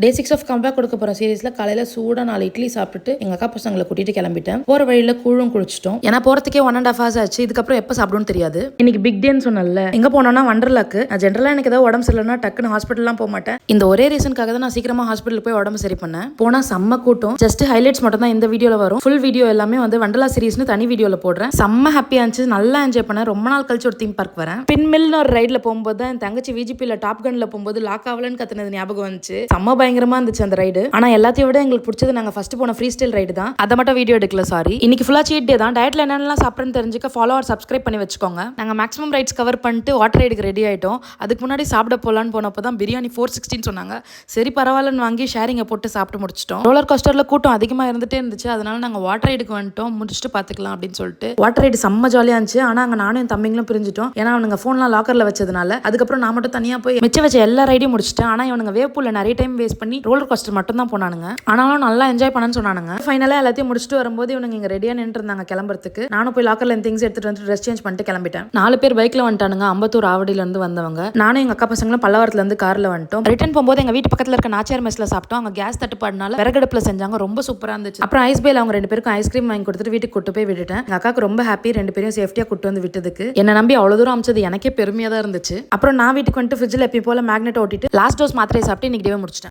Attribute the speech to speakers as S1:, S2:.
S1: Day 6 of comeback கொடுக்க போகிற சீரீஸில் காலையில் சூடாக 4 இட்லி சாப்பிட்டுட்டு எங்கள் அக்கா பசங்களை கூட்டிகிட்டு கிளம்பிட்டேன். போகிற வழியில் கூழும் குளிச்சிட்டோம். ஏன்னா போகிறதுக்கே 1.5 hours ஆச்சு. இதுக்கப்புறம் எப்போ சாப்பிடும்னு தெரியாது. இன்னைக்கு பிக் டேன்னு சொன்னல, எங்கே போனோம்னா வண்டர்லாக்கு. நான் ஜென்ரலாக எனக்கு ஏதாவது உடம்பு சரியில்லைனா டக்குன்னு ஹாஸ்பிட்டல்லாம் போக மாட்டேன். இந்த ஒரே ரீசனுக்காக தான் நான் சீக்கிரமாக ஹாஸ்பிட்டலுக்கு போய் உடம்பு சரி பண்ணேன். போனால் செம்ம கூட்டம். ஜஸ்ட் ஹைலைட்ஸ் மட்டும் தான் இந்த வீடியோவில் வரும். ஃபுல் வீடியோ எல்லாமே வந்து வண்டர்லா சீரீஸ்னு தனி வீடியோவில் போடுறேன். செம்ம ஹாப்பியாக இருந்துச்சு, நல்லா என்ஜாய் பண்ணேன். ரொம்ப நாள் கழிச்சு ஒரு தீம் பார்க் வரேன். பின்மில்னு ஒரு ரைடில் போகும்போது தான் என் தங்கச்சி விஜிபியில் டாப் கன்ல போகும்போது லாக் ஆகலன்னு கத்துனது ஞாபகம் வந்துச்சு. செம்ம பயங்கரமா இருந்துச்சு அந்த ரைடு. ஆனா எல்லாத்தையும் விட எங்களுக்கு பிடிச்சது நாங்க ஃபர்ஸ்ட் போன ஃப்ரீ ஸ்டைல் ரைடு தான். அதை மட்டும் வீடியோ எடுக்கல, சாரி. இன்னைக்கு ஃபுல்லா சீட் டே தான். டயட்ல என்னென்னலாம் சாப்பிட்றேன்னு தெரிஞ்சுக்க ஃபாலோ ஆர் சப்ஸ்கிரைப் பண்ணி வச்சுக்கோங்க. நாங்க மேக்ஸிமம் ரைட்ஸ் கவர் பண்ணிட்டு வாட்டர் ரைடுக்கு ரெடி ஆயிட்டோம். அதுக்கு முன்னாடி சாப்பிட போலான்னு போனப்போ தான் பிரியாணி 460 சொன்னாங்க. சரி பரவாயில்லன்னு வாங்கி ஷேரிங்கை போட்டு சாப்பிட்டு முடிச்சிட்டோம். ரோலர் கோஸ்டர்ல கூட்டம் அதிகமா இருந்துட்டே இருந்துச்சு. அதனால நாங்க வாட்டர் ரைடுக்கு வந்துட்டோம். முடிச்சுட்டு பாத்துக்கலாம் அப்படின்னு சொல்லிட்டு. வாட்டர் ரைடு செம்ம ஜாலியா இருந்துச்சு. ஆனா அங்க நானும் என் தம்பிங்களும் பிரிஞ்சிட்டோம். ஏன்னா அவனுங்க போன்லாம் லாக்கர்ல வச்சதுனால. அதுக்கப்புறம் நான் மட்டும் தனியா போய் மிச்ச வச்ச எல்லா ரைடையும் முடிச்சிட்டேன். ஆனா இவனுங்க வேவ் பூல்ல நிறைய டைம் வேஸ்ட் பண்ணி ரோலர் கோஸ்டர் மட்டும் தான் போனானுங்க. ஆனாலும் நல்லா என்ஜாய் பண்ணன்னு சொன்னானுங்க. ஃபைனலா எல்லாத்தையும் முடிச்சுட்டு வரும்போது இவனுங்க இங்க ரெடியா நின்று இருந்தாங்க கிளம்புறதுக்கு. நானும் போய் லாக்கர்ல திங்ஸ் எடுத்துட்டு வந்து ட்ரெஸ் சேஞ்ச் பண்ணிட்டு கிளம்பிட்டேன். 4 பேர் பைக்ல வந்துட்டானுங்க. அம்பத்தூர் ஆவடியில இருந்து வந்தவங்க. நானும் எங்க அக்கா பசங்களும் பல்லவரத்துல இருந்து கார்ல வந்துட்டோம். ரிட்டர்ன் போகும்போது எங்க வீட்டு பக்கத்துல இருக்க நாச்சியார் மெஸ்ல சாப்பிட்டோம். அங்க கேஸ் தட்டுப்பாடுனால விறகடுப்புல செஞ்சாங்க. ரொம்ப சூப்பரா இருந்துச்சு. அப்புறம் ஐஸ் பேல அவங்க 2 பேருக்கும் ஐஸ்கிரீம் வாங்கி கொடுத்துட்டு வீட்டுக்கு கூட்டு போய் விட்டுட்டேன். எங்க அக்காக்கு ரொம்ப ஹாப்பி 2 பேரையும் சேஃப்டியா கூட்டு வந்து விட்டதுக்கு. என்ன நம்பி அவ்வளவு தூரம் அமிச்சது எனக்கே பெருமையா தான் இருந்துச்சு. அப்புறம் நான் வீட்டுக்கு வந்துட்டு ஃப்ரிட்ஜ்ல எப்பயும் போல மேக்னெட் ஓட்டிட்டு லாஸ்ட் டோஸ் மாத்திரை சாப்பிட்டு இன்னைக்கு டே முடிச்சிட்டேன்.